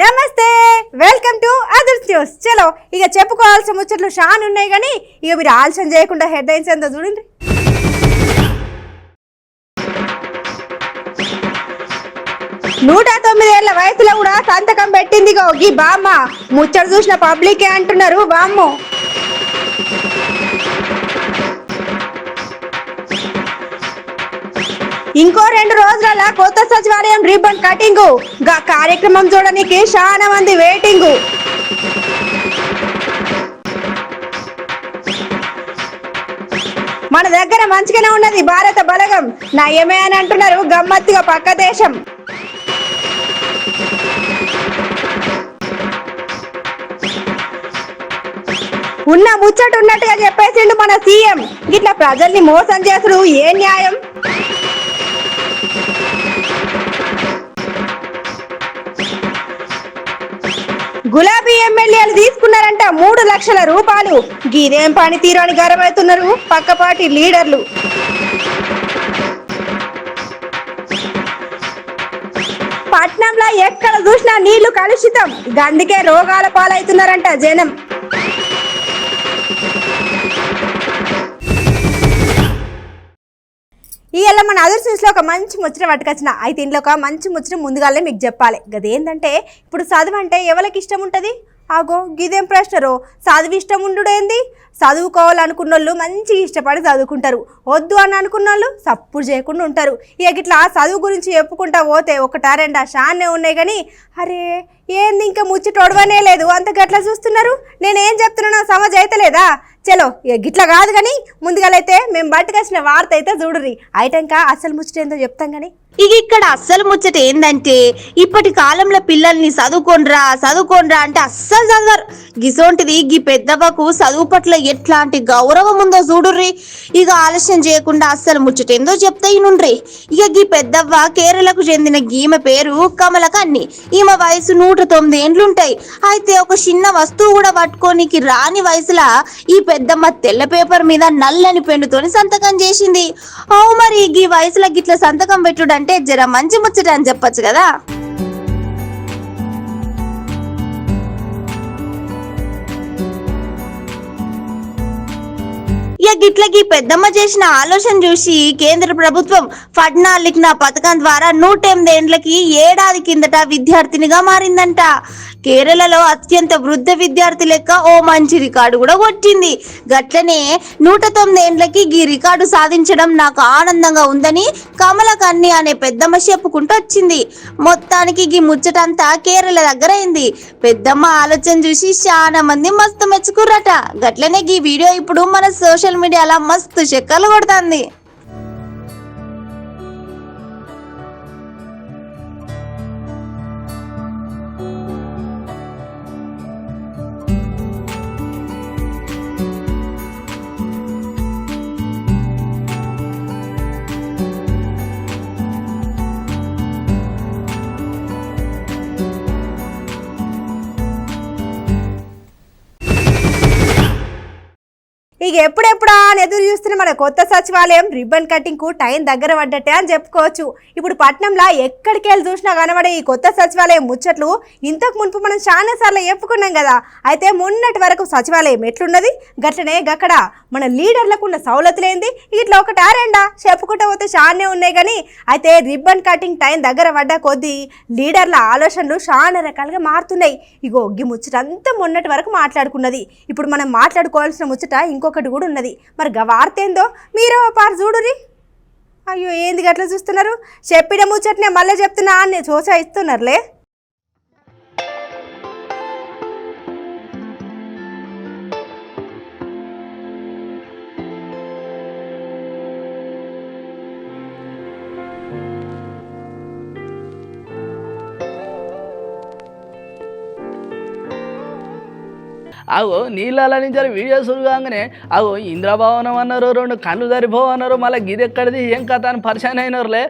నమస్తే, welcome to others news. చలో ఇక చెప్పుకోవాల్సిన ముచ్చట్లు షాన్ ఉన్నాయి కానీ ఇక మీరు ఆలస్యం చేయకుండా హెడ్లైన్స్ ఎంతో చూడండి. 109 ఏళ్ల వయసులో కూడా సంతకం పెట్టింది ఈ బామ్మ. ముచ్చట చూసిన పబ్లికే అంటున్నారు బామ్మ. ఇంకో 2 రోజుల కొత్త సచివాలయం రిబ్బన్ కటింగ్. గా కార్యక్రమం చూడడానికి చాలా మంది వెయిటింగ్. మన దగ్గర మంచిగానే ఉన్నది భారత బలగం, నయమే అని అంటున్నారు గమ్మత్తుగా పక్క దేశం. ఉన్న ముచ్చట ఉన్నట్టుగా చెప్పేసిండు మన సీఎం. ఇట్లా ప్రజల్ని మోసం చేసుడు ఏ న్యాయం? గులాబీ ఎమ్మెల్యేలు తీసుకున్నారంట 3 లక్షల రూపాయలు. గీదేం పనితీరు అని గర్వవుతున్నారు పక్కపాటి లీడర్లు. పట్నంలో ఎక్కడ చూసినా నీళ్లు కలుషితం, అందుకే రోగాల పాలవుతున్నారంట జనం. ఇవాళ మన అదర్స్ న్యూస్లో ఒక మంచి ముచ్చట పట్టుకొచ్చిన. అయితే ఇంట్లో ఒక మంచి ముచ్చట ముందుగానే మీకు చెప్పాలి. గదేంటంటే ఇప్పుడు చదువు అంటే ఎవరికి ఇష్టం ఉంటుంది? ఆగో గిదేం ప్రశ్నరో. చదువు ఇష్టం ఉండు ఏంది? చదువుకోవాలనుకున్న వాళ్ళు మంచిగా ఇష్టపడి చదువుకుంటారు, వద్దు అని అనుకున్న వాళ్ళు సప్పుడు చేయకుండా ఉంటారు. ఇక ఇట్లా చదువు గురించి చెప్పుకుంటా పోతే ఒకటా రెండా షాన్నే ఉన్నాయి కానీ అరే ఏంది ఇంకా ముచ్చట ఒడవనే లేదు, అంత గట్లా చూస్తున్నారు. నేనేం చెప్తున్నానో సమజ్ అయితే లేదా? చలో ఇక గిట్లా కాదు కానీ ముందుగాలైతే మేము బయటకొచ్చిన వార్త అయితే చూడుర్రి. అయిటంకా అసలు ముచ్చట ఏందో చెప్తాం కానీ ఇక ఇక్కడ అస్సలు ముచ్చట ఏందంటే ఇప్పటి కాలంలో పిల్లల్ని చదువుకోండ్రా అంటే అస్సలు చదవరు. గిసోంటిది గీ పెద్దవ్వకు చదువు పట్ల ఎట్లాంటి గౌరవం ఉందో చూడుర్రి. ఇక ఆలస్యం చేయకుండా అస్సలు ముచ్చట ఏందో చెప్తా ఇనుండ్రి. ఇక గీ పెద్దవ్వ కేరళకు చెందిన గీమె పేరు కమలకన్ని. ఈమె వయసు 109 ఏండ్లుంటాయి. అయితే ఒక చిన్న వస్తువు కూడా పట్టుకోనికి రాని వయసులా ఈ పెద్దమ్మ తెల్ల పేపర్ మీద నల్లని పెన్నుతోని సంతకం చేసింది. అవు మరి గీ వయసులో గిట్ల సంతకం పెట్టుడు అంటే జర మంచి ముచ్చట అని చెప్పొచ్చు కదా. గిట్లకి పెద్దమ్మ చేసిన ఆలోచన చూసి కేంద్ర ప్రభుత్వం ఫడ్నాలిక్న పథకం ద్వారా 108 ఏండ్లకి ఏడాది కిందట విద్యార్థినిగా మారిందంట. కేరళలో అత్యంత వృద్ధ విద్యార్థి లెక్క ఓ మంచి రికార్డు కూడా కొట్టింది. గట్లనే 109 ఏండ్లకి ఈ రికార్డు సాధించడం నాకు ఆనందంగా ఉందని కమలకన్ని అనే పెద్దమ్మ చెప్పుకుంటూ వచ్చింది. మొత్తానికి ఈ ముచ్చటంతా కేరళ దగ్గర అయింది. పెద్దమ్మ ఆలోచన చూసి చాలా మంది మస్తు మెచ్చుకుర్రట. గట్లనే ఈ వీడియో ఇప్పుడు మన సోషల్ మీడియాలో మస్తు చెక్కలు కొడుతుంది. ఇక ఎప్పుడెప్పుడా అని ఎదురు చూస్తున్న మన కొత్త సచివాలయం రిబ్బన్ కటింగ్ కు టైం దగ్గర పడ్డట్టే అని చెప్పుకోవచ్చు. ఇప్పుడు పట్నంలో ఎక్కడికి వెళ్ళి చూసినా కనబడే ఈ కొత్త సచివాలయం ముచ్చట్లు ఇంతకు మునుపు మనం చాలా సార్లు చెప్పుకున్నాం కదా. అయితే మొన్నటి వరకు సచివాలయం ఎట్లున్నది, గట్లనే గక్కడ మన లీడర్లకు ఉన్న సౌలతులేంది, ఇట్లా ఒకటా రెండా చెప్పుకుంటూ పోతే చాలానే ఉన్నాయి కానీ అయితే రిబ్బన్ కటింగ్ టైం దగ్గర పడ్డ కొద్దీ లీడర్ల ఆలోచనలు చాలా రకాలుగా మారుతున్నాయి. ఇగో ఈ ముచ్చట అంతా మొన్నటి వరకు మాట్లాడుకున్నది. ఇప్పుడు మనం మాట్లాడుకోవాల్సిన ముచ్చట ఇంకొకటి కూడా ఉన్నది. మరి వార్త ఏందో మీరు పారు చూడురి. అయ్యో ఏంది గట్లా చూస్తున్నారు? చెప్పిన ముచ్చటనే మళ్ళీ చెప్తున్నా అని చూసా ఇస్తున్నారులే. అగో నీళ్ళ నుంచి వీడియో సురుగానే అగో ఇంద్రభవనం అన్నారు, 2 కళ్ళు సరిపోవన్నారు, మళ్ళీ గిది ఎక్కడిది ఏం కథ అని పరిచయం అయినరులే.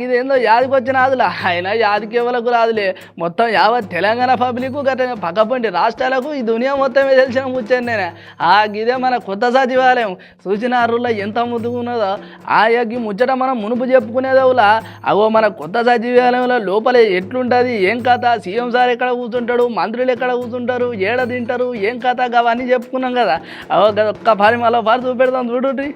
గిదేందో యాదికి వచ్చిన రాదులే, అయినా యాదికి ఎవరికి రాదులే. మొత్తం యావత్ తెలంగాణ పబ్లిక్ గట్ట పక్కపంటి రాష్ట్రాలకు ఈ దునియా మొత్తమే తెలిసిన ముచ్చాను నేనే. గిదే మన కొత్త సచివాలయం సూచనారులో ఎంత ముందుకున్నదో ఈ ముచ్చట మనం మునుపు చెప్పుకునేదవులా. అగో మన కొత్త సచివాలయంలో లోపల ఎట్లుంటుంది, ఏం కథ, సీఎం సార్ ఎక్కడ కూర్చుంటాడు, మంత్రులు ఎక్కడ కూర్చుంటారు, ఏడ తింటారు, ఏం కథ అవన్నీ చెప్పుకున్నాం కదా. ఒక్క పని మళ్ళీ పారి చూపెడతాం చూడండి.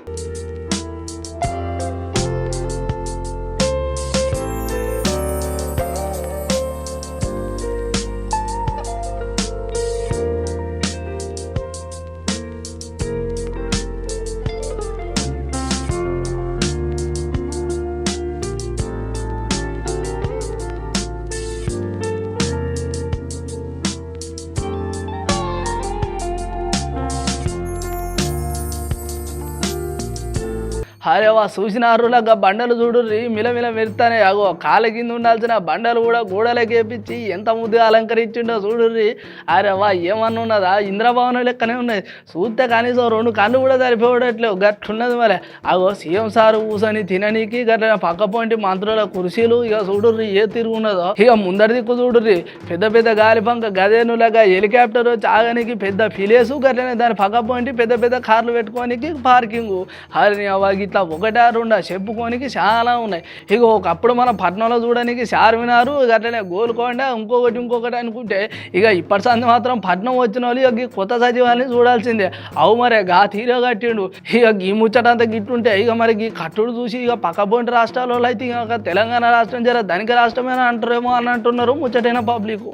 అరే చూసినారులాగా బండలు చూడుర్రి మిలమిల మెరుతానే. అగో కాళ్ళ కింద ఉండాల్సిన బండలు కూడా గోడలకి వేపించి ఎంత ముద్దుగా అలంకరించిండో చూడుర్రి. అరే ఏమన్నా ఉన్నదా, ఇంద్రభవనం లెక్కనే ఉన్నాయి. చూస్తే కనీసం 2 కళ్ళు కూడా సరిపోవట్లేవు, గట్లున్నది. మరి అగో సీఎం సారు కూర్చొని తిననీకి గట్ల పక్కపోంటి మంత్రుల కుర్చీలు చూడుర్రి ఏ తిరుగున్నదో. ముందరి దిక్కు చూడుర్రి పెద్ద పెద్ద గాలిపంక గదేనులాగా హెలికాప్టర్ చాగనికి పెద్ద ఫిలేసు, గట్లనే దాని పక్కపోంటి పెద్ద పెద్ద కార్లు పెట్టుకోనికి పార్కింగు. అరే ఇట్లా 1 2 చెప్పుకోనికి చాలా ఉన్నాయి. ఒకప్పుడు మన పట్నంలో చూడడానికి చార్మినారు, గట్లనే గోల్కొండ, ఇంకొకటి అనుకుంటే ఇప్పటి సంది మాత్రం పట్నం వచ్చిన వాళ్ళు కొత్త సచివాలయం చూడాల్సిందే. మరి తీరే కట్టిండు. ఈ ముచ్చటంతా గిట్టుంటే మరి ఈ కట్టుడు చూసి పక్కబోంటి రాష్ట్రాల వాళ్ళు అయితే తెలంగాణ రాష్ట్రం జర ధనిక రాష్ట్రమేనా అంటారేమో అని అంటున్నారు ముచ్చటైన పబ్లిక్.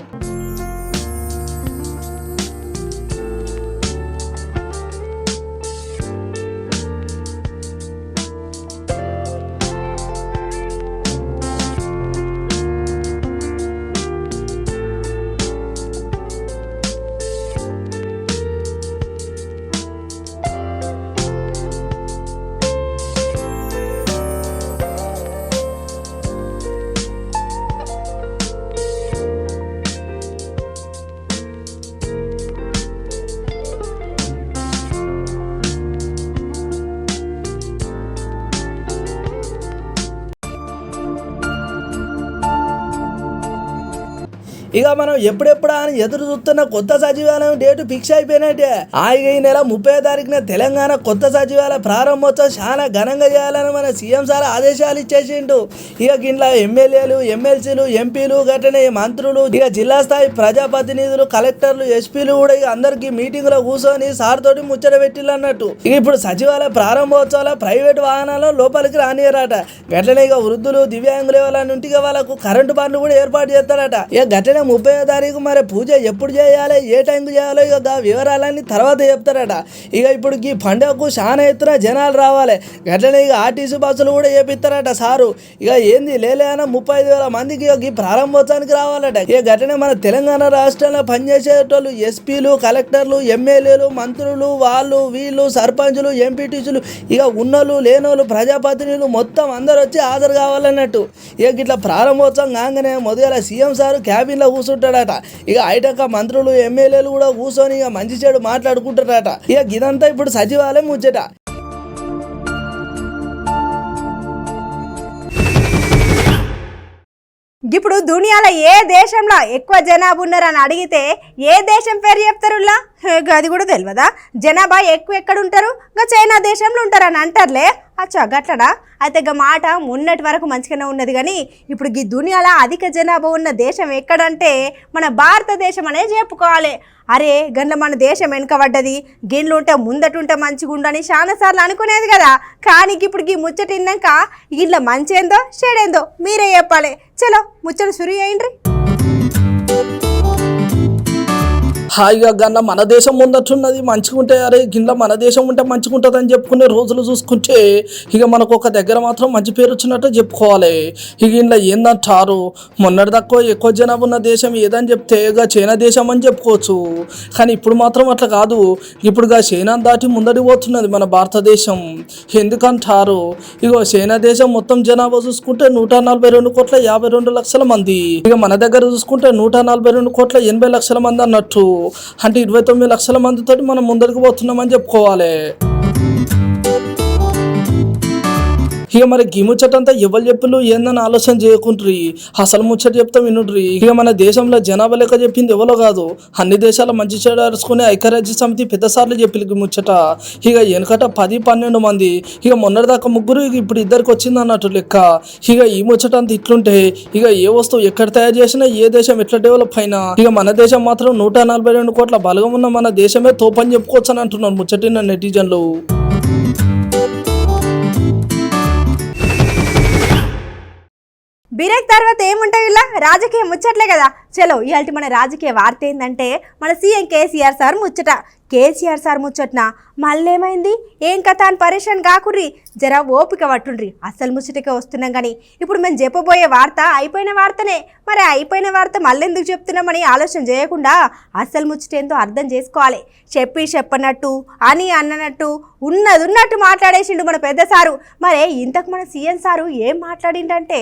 మనం ఎప్పుడెప్పుడా అని ఎదురు చూస్తున్న కొత్త సచివాలయం డేటు ఫిక్స్ అయిపోయినట్టే. ఈ నెల 30వ తారీఖున తెలంగాణ కొత్త సచివాలయ ప్రారంభోత్సవం చాలా ఘనంగా చేయాలని మన సీఎం సార్ ఆదేశాలు ఇచ్చేసిండు. ఇంట్లో ఎమ్మెల్యేలు, ఎమ్మెల్సీలు, ఎంపీలు, గట్టనే మంత్రులు, జిల్లా స్థాయి ప్రజాప్రతినిధులు, కలెక్టర్లు, ఎస్పీలు కూడా అందరికి మీటింగ్ లో కూర్చొని సార్ తోటి ముచ్చట పెట్టిల్లు అన్నట్టు. ఇప్పుడు సచివాలయ ప్రారంభోత్సవాల ప్రైవేట్ వాహనాలు లోపలికి రానియరట. గట్లనే వృద్ధులు, దివ్యాంగులు వాళ్ళని వాళ్ళకు కరెంటు బండ్లు కూడా ఏర్పాటు చేస్తారట. గట్లనే 30వ తారీఖు మరి పూజ ఎప్పుడు చేయాలి, ఏ టైంకి చేయాలో వివరాలన్నీ తర్వాత చెప్తారట. ఇప్పుడు ఈ పండుగకు చాలా ఎత్తున జనాలు రావాలి. గట్లనే ఆర్టీసీ బస్సులు కూడా చేపిస్తారట సారు. ఏంది లేలేనా 35,000 మందికి ఈ ప్రారంభోత్సవానికి రావాలట. గట్లనే మన తెలంగాణ రాష్ట్రంలో పనిచేసేటోళ్ళు ఎస్పీలు, కలెక్టర్లు, ఎమ్మెల్యేలు, మంత్రులు, వాళ్ళు వీళ్ళు, సర్పంచులు, ఎంపీటీసీలు, ఉన్నోళ్ళు లేనోళ్ళు, ప్రజాప్రతినిధులు మొత్తం అందరు వచ్చి హాజరు కావాలన్నట్టు. ఇట్లా ప్రారంభోత్సవం కాగానే మొదల సీఎం సారు క్యాబిన్లో కూర్చుంటాడట. అయిటక మంత్రులు, ఎమ్మెల్యేలు కూడా కూర్చొని మంచి చెడు మాట్లాడుకుంటారట. ఇదంతా ఇప్పుడు సచివాలయం ముచ్చట. ఇప్పుడు దునియాలో ఏ దేశంలో ఎక్కువ జనాభా ఉన్నారని అడిగితే ఏ దేశం పేరు చెప్తారులా? అది కూడా తెలియదా? జనాభా ఎక్కువ ఎక్కడ ఉంటారు? చైనా దేశంలో ఉంటారని అంటారులే. అచ్చా గట్లడా? అయితే మాట మొన్నటి వరకు మంచిగానే ఉన్నది, కానీ ఇప్పుడు ఈ దునియాలో అధిక జనాభా ఉన్న దేశం ఎక్కడంటే మన భారతదేశం అనే చెప్పుకోవాలి. అరే గండ్ల మన దేశం వెనుకబడ్డది, గిన్నెలు ఉంటే ముందటుంటే మంచిగా ఉండని చాలాసార్లు అనుకునేది కదా. కానీ ఇప్పుడు ఈ ముచ్చట విన్నాక ఇట్లా మంచేందో చెడేందో మీరే చెప్పాలి. చలో ముచ్చట సురు అయ్యిండ్రి. హాయిగా గన్న మన దేశం ముందట్టున్నది మంచిగుంటే, అరే గిన్నె మన దేశం ఉంటే మంచిగుంటుంది అని చెప్పుకునే రోజులు చూసుకుంటే మనకు ఒక దగ్గర మాత్రం మంచి పేరు వచ్చినట్టు చెప్పుకోవాలి. ఇంట్లో ఏందంటారు, మొన్నటి తక్కువ ఎక్కువ జనాభా ఉన్న దేశం ఏదని చెప్తే చైనా దేశం అని చెప్పుకోవచ్చు. కానీ ఇప్పుడు మాత్రం అట్లా కాదు. ఇప్పుడు చైనా దాటి ముందడి పోతున్నది మన భారతదేశం. ఎందుకంటారు, చైనా దేశం మొత్తం జనాభా చూసుకుంటే 142,52,50,00,000 మంది. మన దగ్గర చూసుకుంటే 142,80,00,000 మంది అన్నట్టు. అంటే 29 లక్షల మందితో మనం ముందరికి పోతున్నామని చెప్పుకోవాలి. ఇక మరి గీ ముచ్చటంతా ఎవరు చెప్పులు ఏందని ఆలోచన చేయకుండ్రి, అసలు ముచ్చట చెప్తాం వినుడ్రి. ఇక మన దేశంలో జనాభా లెక్క చెప్పింది ఎవరో కాదు, అన్ని దేశాల మంచి చెడు అరుచుకునే ఐక్యరాజ్య సమితి పెద్దసార్లు చెప్పింది ముచ్చట. ఇక వెనకట 10-12 మంది, ఇక మొన్నటిదాకా 3, ఇప్పుడు 2కి వచ్చింది అన్నట్టు లెక్క. ఇక ఈ ముచ్చట అంతా ఇట్లుంటే ఇక ఏ వస్తువు ఎక్కడ తయారు చేసినా ఏ దేశం ఎట్లా డెవలప్ అయినా ఇక మన దేశం మాత్రం 142 కోట్ల బలగం ఉన్న మన దేశమే తోపని చెప్పుకోవచ్చు అని అంటున్నారు ముచ్చటిన నెటిజన్లు. బ్రేక్ తర్వాత ఏముంటాయి ఇలా రాజకీయ ముచ్చట్లే కదా. చలో ఇవాళ మన రాజకీయ వార్త ఏంటంటే మన సీఎం కేసీఆర్ సార్ ముచ్చట. కేసీఆర్ సార్ ముచ్చట్న మళ్ళేమైంది ఏం కథ అని పరేషాన్ కాకుర్రి, జర ఓపిక పట్టుండ్రి. అసలు ముచ్చటకే వస్తున్నాం కానీ ఇప్పుడు మేము చెప్పబోయే వార్త అయిపోయిన వార్తనే. మరి అయిపోయిన వార్త మళ్ళెందుకు చెప్తున్నామని ఆలోచన చేయకుండా అసలు ముచ్చటేందో అర్థం చేసుకోవాలి. చెప్పన్నట్టు అని అన్నట్టు ఉన్నట్టు మాట్లాడేసిండు మన పెద్ద సారు. మరే ఇంతకు మన సీఎం సారు ఏం మాట్లాడిండంటే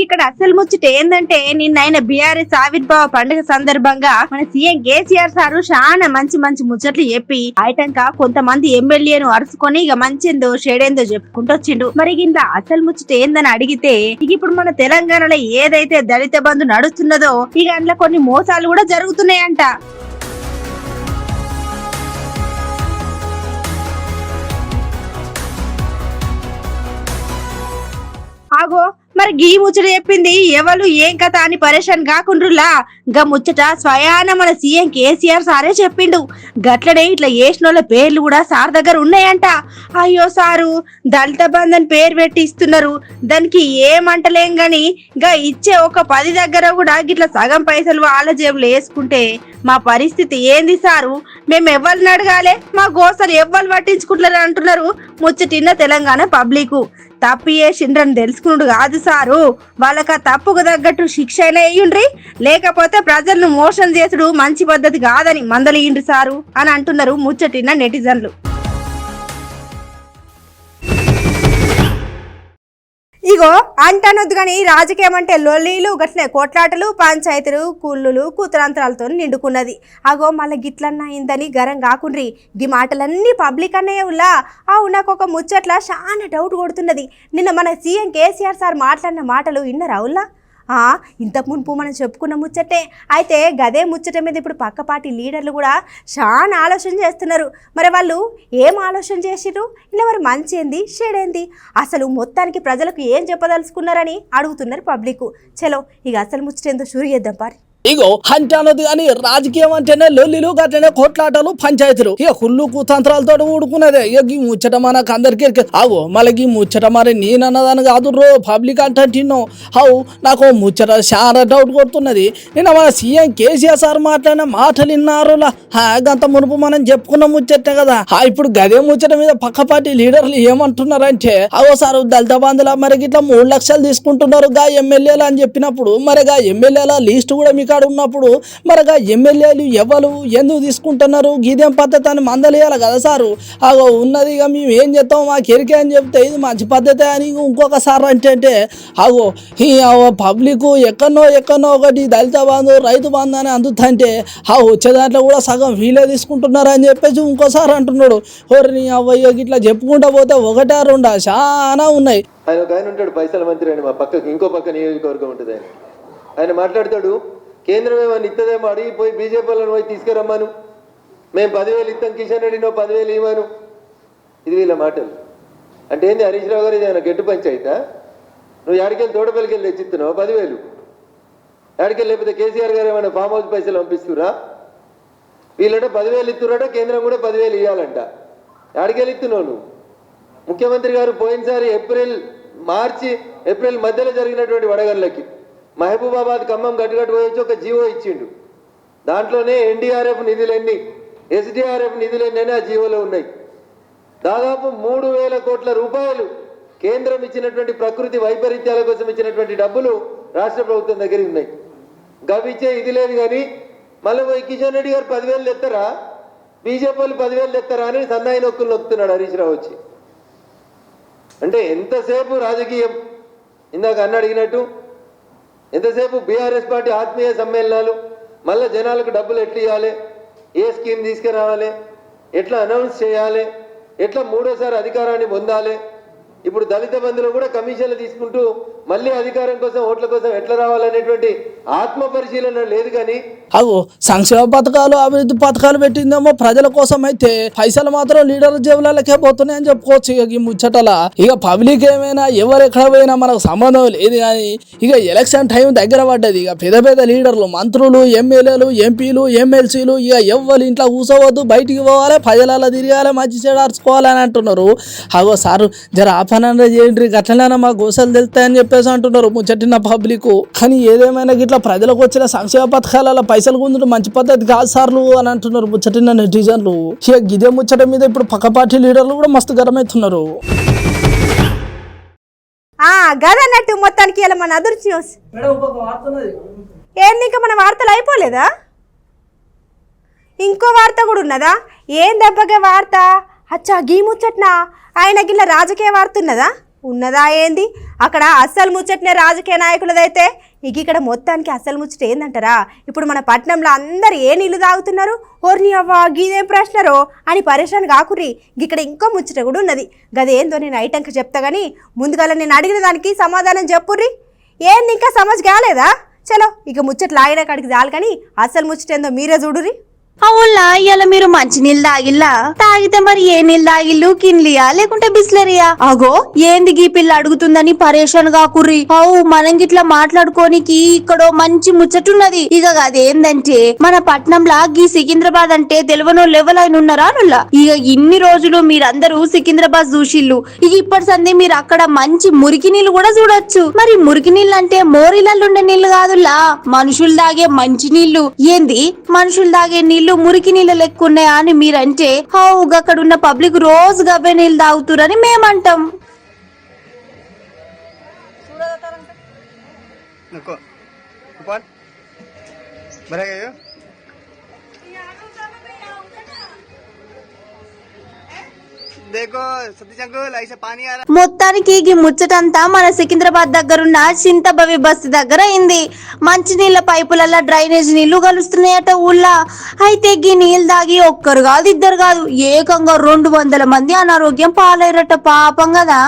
ఇక్కడ అసలు ముచ్చట ఏందంటే నిన్న బీఆర్ఎస్ ఆవిర్భావ పండుగ సందర్భంగా మన సీఎం కేసీఆర్ సారు చాలా మంచి ముచ్చట్లు చెప్పి అయిటంక కొంతమంది ఎమ్మెల్యేను అరుచుకొని ఇక మంచిందో షేడేందో చెప్పుకుంటూ వచ్చిండు. మరి ఇంత అసలు ముచ్చట ఏందని అడిగితే ఇక ఇప్పుడు మన తెలంగాణలో ఏదైతే దళిత బంధు నడుస్తున్నదో ఇక అందులో కొన్ని మోసాలు కూడా జరుగుతున్నాయంట. ఆగో మరి గీ ముచ్చట చెప్పింది ఎవరు ఏం కథ అని పరేషాన్ కాకుండ్రులా. గా ముచ్చట స్వయాన మన సీఎం కేసీఆర్ సారే చెప్పిండు. గట్లనే ఇట్లా చేసినోళ్ళ పేర్లు కూడా సార్ దగ్గర ఉన్నాయంట. అయ్యో సారు దళిత బంధన్ పేరు పెట్టి ఇస్తున్నారు, దానికి ఏమంటలేం గాని గా ఇచ్చే ఒక 10 దగ్గర కూడా గిట్ల సగం పైసలు వాళ్ళ జేబులు వేసుకుంటే మా పరిస్థితి ఏంది సారు? మేము ఎవరిని అడగాలి? మా గోసలు ఎవ్వరు పట్టించుకుంటారు అంటున్నారు ముచ్చటిన్న తెలంగాణ పబ్లిక్. తప్పు చేసిండ్రని తెలుసుకున్నాడు కాదు సారు, వాళ్ళకి ఆ తప్పుకు తగ్గట్టు శిక్ష అయినా వేయండ్రి, లేకపోతే ప్రజలను మోసం చేసుడు మంచి పద్ధతి కాదని మందలియండ్రి సారు అని అంటున్నారు ముచ్చటిన్న నెటిజన్లు. ఇగో అంటనొద్దు కానీ రాజకీయం అంటే లొల్లీలు గట్లనే కొట్లాటలు పంచాయతీలు కుళ్ళులు కుతరాంతరాలతో నిండుకున్నది. అగో మళ్ళీ గిట్లన్నా అయిందని గరం కాకుండ్రి. గి మాటలన్నీ పబ్లిక్ అన్నయ్య ఉల్లా. నాకు ఒక ముచ్చట్ల చాలా డౌట్ కొడుతున్నది. నిన్న మన సీఎం కేసీఆర్ సార్ మాట్లాడిన మాటలు విన్నరా ఉల్లా? ఇంతకు మునుపు మనం చెప్పుకున్న ముచ్చటే. అయితే గదే ముచ్చట మీద ఇప్పుడు పక్కపాటి లీడర్లు కూడా చాలా ఆలోచన చేస్తున్నారు. మరి వాళ్ళు ఏం ఆలోచన చేసిర్రు? ఇలా మరి మంచి ఏంది చెడేంది, అసలు మొత్తానికి ప్రజలకు ఏం చెప్పదలుచుకున్నారని అడుగుతున్నారు పబ్లిక్. చలో ఇక అసలు ముచ్చట ఏందో షురు చేద్దాం పారి. ఇగో అంటన్నది అని రాజకీయం అంటేనే లొల్లిలు గట్లనే కొట్లాటలు పంచాయతీలు ఇక కుళ్ళు కుతంత్రాలతో ఊడుకున్నదే. ఇక ఈ ముచ్చట మనకు అందరికీ ఆగో మళ్ళీ ఈ ముచ్చట మరి నేనన్నదాని కాదు రో పబ్లిక్ అంటున్నావు. అవు నాకు ముచ్చట చాలా డౌట్ కొడుతున్నది. నిన్న మన సీఎం కేసీఆర్ సార్ మాట్లాడిన మాటలు విన్నారులా. గంత మునుపు మనం చెప్పుకున్న ముచ్చటే కదా. ఇప్పుడు గదే ముచ్చట మీద పక్కపాటి లీడర్లు ఏమంటున్నారంటే అవో సార్ దళిత బంధుల మరి ఇట్లా 3 లక్షలు తీసుకుంటున్నారు గా ఎమ్మెల్యేలు అని చెప్పినప్పుడు మరి గా ఎమ్మెల్యేల లిస్ట్ కూడా మీకు ఉన్నప్పుడు మరిగా ఎమ్మెల్యేలు ఎవరు ఎందుకు తీసుకుంటున్నారు గీదేం పద్ధతి అని మందలియాలి కదా సారు. అగో ఉన్నది ఇక మేము ఏం చేస్తాం మా కెరికే అని చెప్తే ఇది మంచి పద్ధతి అని ఇంకొకసారి అంటే అగో ఈ పబ్లిక్ ఎక్కడనో ఒకటి దళిత బంధు రైతు బంధు అని అందుతుంటే వచ్చే దాంట్లో కూడా సగం వీలే తీసుకుంటున్నారు అని చెప్పేసి ఇంకోసారి అంటున్నాడు. ఓరి అవ్వయ్య ఇట్లా చెప్పుకుంటా పోతే 1-2 చాలా ఉన్నాయి. ఆయన ఒక ఆయన ఉంటాడు పైసల మంత్రి అని, మా పక్కకి ఇంకో పక్క నియోజకవర్గం ఉంటుంది. ఆయన మాట్లాడతాడు కేంద్రం ఏమన్నా ఇస్తుందేమో అడిగిపోయి బీజేపీ వాళ్ళని పోయి తీసుకురమ్మాను, మేము 10,000 ఇస్తాం, కిషన్ రెడ్డి 10,000 ఇవ్వను. ఇది వీళ్ళ మాటలు. అంటే ఏంది హరీష్ రావు గారు, ఇది ఆయన గెట్టు పంచాయితా? నువ్వు యాడికెళ్ళి తోటపల్లికి వెళ్ళి తెచ్చిస్తున్నావు 10,000 యాడికెళ్ళి? లేకపోతే కేసీఆర్ గారు ఏమైనా ఫామ్ హౌస్ పైసలు పంపిస్తురా? వీళ్ళంటే 10,000 ఇస్తున్నారట, కేంద్రం కూడా 10,000 ఇవ్వాలంట. యాడికెళ్ళి ఇస్తున్నావు నువ్వు? ముఖ్యమంత్రి గారు పోయినసారి ఏప్రిల్ మధ్యలో జరిగినటువంటి వడగళ్ళకి మహబూబాబాద్ ఖమ్మం గట్టుగట్టు పోయి ఒక జీవో ఇచ్చిండు. దాంట్లోనే ఎన్డీఆర్ఎఫ్ నిధులన్నీ ఎస్డీఆర్ఎఫ్ నిధులన్నీ ఆ జీవోలో ఉన్నాయి. దాదాపు 3,000 కోట్ల రూపాయలు కేంద్రం ఇచ్చినటువంటి ప్రకృతి వైపరీత్యాల కోసం ఇచ్చినటువంటి డబ్బులు రాష్ట్ర ప్రభుత్వం దగ్గర ఉన్నాయి. గవిచ్చే ఇది లేదు కానీ మళ్ళీ పోయి కిషన్ రెడ్డి గారు 10,000 తెస్తారా, బీజేపీ వాళ్ళు 10,000 తెస్తారా అని సన్నాయి నొక్కులు నొక్కుతున్నాడు హరీష్ రావు వచ్చి. అంటే ఎంతసేపు రాజకీయం, ఇందాక అన్న అడిగినట్టు ఎంతసేపు బీఆర్ఎస్ పార్టీ ఆత్మీయ సమ్మేళనాలు, మళ్ళీ జనాలకు డబ్బులు ఎట్లా ఇవ్వాలి, ఏ స్కీమ్ తీసుకురావాలి, ఎట్లా అనౌన్స్ చేయాలి, ఎట్లా మూడోసారి అధికారాన్ని పొందాలి, ఇప్పుడు దళిత బంధులో కూడా కమిషన్లు తీసుకుంటూ మళ్ళీ అధికారం కోసం ఓట్ల కోసం ఎట్లా రావాలనేటువంటి ఆత్మ పరిశీలన లేదు. కానీ అగో సంక్షేమ పథకాలు అభివృద్ధి పథకాలు పెట్టిందేమో ప్రజల కోసం అయితే పైసలు మాత్రం లీడర్ జేబులకే పోతున్నాయని చెప్పుకోవచ్చు. ఇక ఈ ముచ్చటల ఇక పబ్లిక్ ఏమైనా ఎవరు ఎక్కడ పోయినా మనకు సంబంధం లేదు. కానీ ఇక ఎలక్షన్ టైం దగ్గర పడ్డది. ఇక పెద్ద పెద్ద లీడర్లు, మంత్రులు, ఎమ్మెల్యేలు, ఎంపీలు, ఎమ్మెల్సీలు ఇక ఎవ్వరు ఇంట్లో కూర్చోవద్దు, బయటికి పోవాలి, ప్రజలలో తిరగాలి, మంచి చెడార్చుకోవాలని అంటున్నారు. అగో సారు జర ఆపనంగా చేయండి, గట్లనే మా గోసలు తెలుస్తాయని చెప్పేసి అంటున్నారు ముచ్చటిన పబ్లిక్. కానీ ఏదేమైనా గిట్లా ప్రజలకు వచ్చిన సంక్షేమ పథకాలలో పైసలు గుంజడం మంచి పద్ధతి కాదు సార్లు అని అంటున్నారు ముచ్చటిన నెటిజన్లు. ఇదే ముచ్చట మీద ఇప్పుడు పక్క పార్టీ లీడర్లు కూడా మస్తు గరమవుతున్నారు. గదన్నట్టు మొత్తానికి ఇలా మన అదృష్టి న్యూస్ ఏంది, ఇంకా మన వార్తలు అయిపోలేదా? ఇంకో వార్త కూడా ఉన్నదా? ఏం దెబ్బగా వార్త? అచ్చా గీ ముచ్చట్నా? ఆయన గిల్ల రాజకీయ వార్త ఉన్నదా ఏంది? అక్కడ అస్సలు ముచ్చటనే రాజకీయ నాయకులదైతే ఇక ఇక్కడ మొత్తానికి అస్సలు ముచ్చట ఏందంటారా? ఇప్పుడు మన పట్నంలో అందరు ఏ నీళ్ళు తాగుతున్నారు, ఓర్ని అవ్వా గీదేం ప్రశ్నరో అని పరేషాన్ కాకుర్రి. ఇక్కడ ఇంకో ముచ్చట కూడా ఉన్నది. గదేందో నేను ఐటంక చెప్తా కానీ ముందుగా నేను అడిగిన దానికి సమాధానం చెప్పుర్రి. ఏంది ఇంకా సమజ్ కాలేదా? చలో ఇక ముచ్చట్లు ఆగిన కాడికి చాలు, కానీ అస్సలు ముచ్చట ఏందో మీరే చూడుర్రి. అవునా, ఇలా మీరు మంచి నీళ్ళు తాగిల్లా? తాగితే మరి ఏ నీళ్ళు తాగిల్లు? కిన్లియా లేకుంటే బిస్లరియా? అగో ఏంది గీ పిల్ల అడుగుతుందని పరేషాన్ కాకుర్రి. అవు మనం గిట్లా మాట్లాడుకోనికి ఇక్కడ మంచి ముచ్చటున్నది. ఇక అదేందంటే మన పట్నంలా గీ సికింద్రాబాద్ అంటే తెలివనోళ్ళు ఎవరైనా ఉన్నారా నుల్లా? ఇక ఇన్ని రోజులు మీరందరూ సికింద్రాబాద్ చూసిల్లు, ఇక ఇప్పటి సంది మీరు అక్కడ మంచి మురికి నీళ్లు కూడా చూడొచ్చు. మరి మురికి నీళ్ళు అంటే మోరిలల్లో ఉండే నీళ్లు కాదులా, మనుషులు తాగే మంచి నీళ్లు. ఏంది మనుషులు తాగే నీళ్లు మురికి నీళ్ళు లెక్కున్నాయా అని మీరంటే హౌగా అక్కడ ఉన్న పబ్లిక్ రోజు గబ్బే నీళ్ళు తాగుతురని మేమంటాం. మొత్తానికి ఈ ముచ్చటంతా మన సికింద్రాబాద్ దగ్గరున్న చింతబవి బస్సు దగ్గర అయింది. మంచినీళ్ళ పైపులలో డ్రైనేజ్ నీళ్లు కలుస్తున్నాయట ఊళ్ళా. అయితే గీ నీళ్ళు తాగి ఒక్కరు కాదు, ఇద్దరు కాదు, ఏకంగా 200 మంది అనారోగ్యం పాలయ్యారట. పాపం కదా.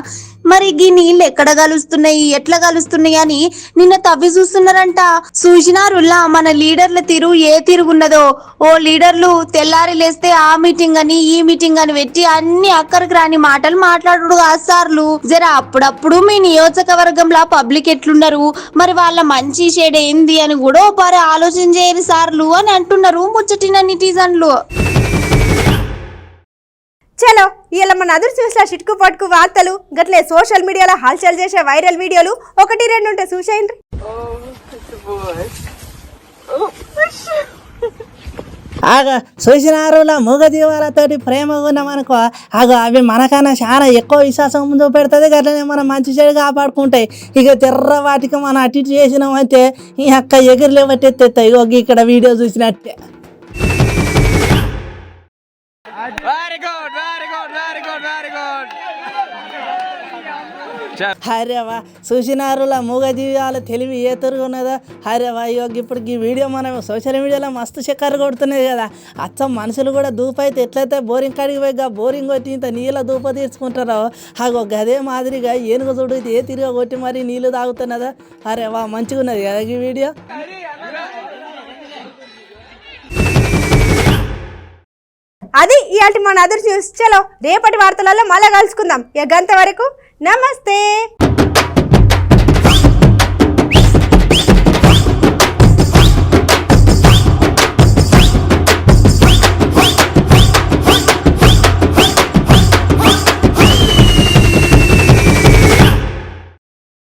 మరి గీ నీళ్ళు ఎక్కడ కలుస్తున్నాయి, ఎట్లా కలుస్తున్నాయి అని నిన్న తవ్వి చూస్తున్నారంట. చూసినారుల్లా మన లీడర్ల తీరు ఏ తిరుగున్నదో. ఓ లీడర్లు తెల్లారి లేస్తే ఆ మీటింగ్ అని ఈ మీటింగ్ అని పెట్టి అన్ని అక్కడికి రాని మాటలు మాట్లాడు కాస్తార్లు. జర అప్పుడప్పుడు మీ నియోజకవర్గంలో పబ్లిక్ ఎట్లున్నారు, మరి వాళ్ళ మంచి షేడ్ ఏంది అని కూడా ఓ పారి ఆలోచన చేయని సార్లు అని అంటున్నారు ముచ్చటిన నెటిజన్లు. చలో ఇలా మన అదృష్టి న్యూస్లో చిట్కు పట్టుకు వార్తలు, గట్లే సోషల్ మీడియాలో హల్చల్ చేసే వైరల్ వీడియోలు 1-2 ఉంటే చూసేయండి. ఆగా చూసినారులా మూగజీవాలతోటి ప్రేమగా ఉన్నామనుకో, ఆగో అవి మనకన్నా చాలా ఎక్కువ విశ్వాసం చూపెడుతుంది. గట్లనే మనం మంచి చెడు కాపాడుకుంటాయి. ఇక తెర్ర వాటికి మనం అటు ఇటు చేసినామంటే ఈ అక్క ఎగిరిలే పట్టేస్తాయి. ఇగో ఇక్కడ వీడియో చూసినట్టే. హరేవా చూసినారులా మూగజీవాల తెలివి ఏ తిరుగు ఉన్నదో. హరేవా ఇగో ఇప్పుడు ఈ వీడియో మనం సోషల్ మీడియాలో మస్తు చక్కర కొడుతున్నది కదా. అచ్చం మనుషులు కూడా దూప అయితే ఎట్లయితే బోరింగ్ కాడికి పోయి బోరింగ్ కొట్టి ఇంత నీళ్ళ దూప తీర్చుకుంటారో, అగో గదే మాదిరిగా ఏనుగు చూడు ఏ తిరిగి కొట్టి మరి నీళ్ళు తాగుతున్నదా. హరేవా మంచిగా ఉన్నది కదా ఈ వీడియో. అది ఇయాల్టి మన అదృష్టి న్యూస్. చలో రేపటి వార్తలలో మళ్ళా కలుసుకుందాం. ఇక గంత వరకు నమస్తే.